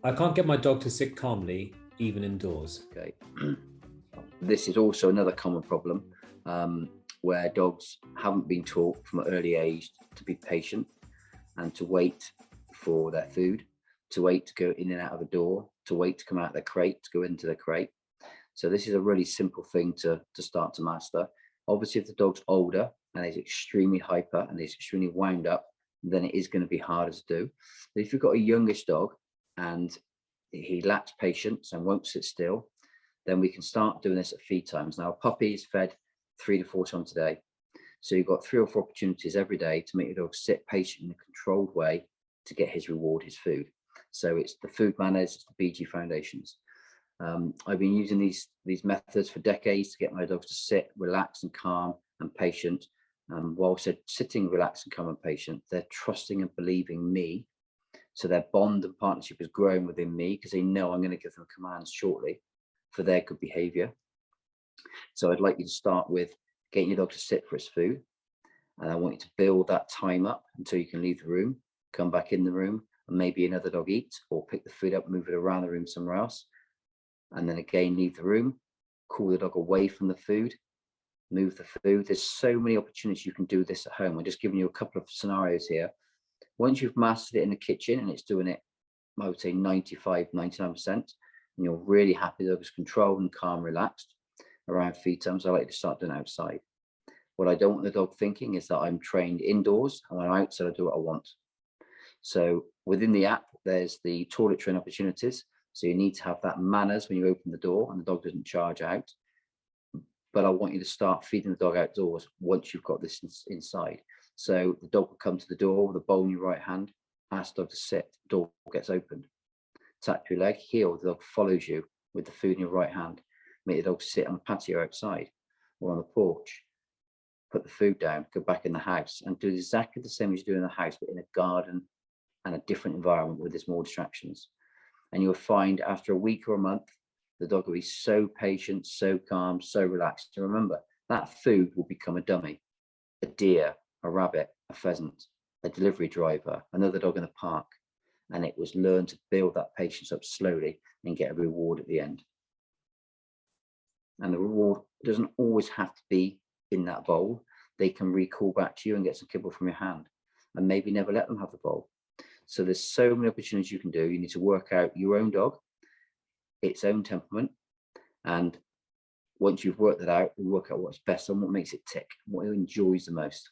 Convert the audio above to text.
I can't get my dog to sit calmly, even indoors. Okay. This is also another common problem where dogs haven't been taught from an early age to be patient and to wait for their food, to wait to go in and out of a door, to wait to come out of their crate, to go into their crate. So this is a really simple thing to start to master. Obviously, if the dog's older and is extremely hyper and is extremely wound up, then it is going to be harder to do. But if you've got a youngish dog and he lacks patience and won't sit still, then we can start doing this at feed times. Now, a puppy is fed 3 to 4 times a day. So you've got 3 or 4 opportunities every day to make your dog sit patient in a controlled way to get his reward, his food. So it's the food manners, it's the BG foundations. I've been using these methods for decades to get my dogs to sit, relax and calm and patient. Whilst they're sitting, relaxed and calm and patient, they're trusting and believing me. So their bond and partnership is growing within me because they know I'm going to give them commands shortly for their good behavior. So I'd like you to start with getting your dog to sit for its food. And I want you to build that time up until you can leave the room, come back in the room, and maybe another dog eat or pick the food up, move it around the room somewhere else. And then again, leave the room, call the dog away from the food, move the food. There's so many opportunities you can do this at home. I'm just giving you a couple of scenarios here. Once you've mastered it in the kitchen and it's doing it, I would say 95, 99%, and you're really happy, the dog is controlled and calm, relaxed around feed times, I like to start doing outside. What I don't want the dog thinking is that I'm trained indoors and when I'm outside, I do what I want. So within the app, there's the toilet train opportunities. So you need to have that manners when you open the door and the dog doesn't charge out. But I want you to start feeding the dog outdoors once you've got this inside. So the dog will come to the door with a bowl in your right hand, ask the dog to sit, the door gets opened. Tap your leg, heel, the dog follows you with the food in your right hand. Make the dog sit on the patio outside or on the porch. Put the food down, go back in the house and do exactly the same as you do in the house, but in a garden and a different environment where there's more distractions. And you'll find after a week or a month, the dog will be so patient, so calm, so relaxed. And remember, that food will become a dummy, a deer, a rabbit, a pheasant, a delivery driver, another dog in the park. And it was learned to build that patience up slowly and get a reward at the end. And the reward doesn't always have to be in that bowl. They can recall back to you and get some kibble from your hand and maybe never let them have the bowl. So there's so many opportunities you can do. You need to work out your own dog, its own temperament. And once you've worked that out, you work out what's best and what makes it tick, what it enjoys the most.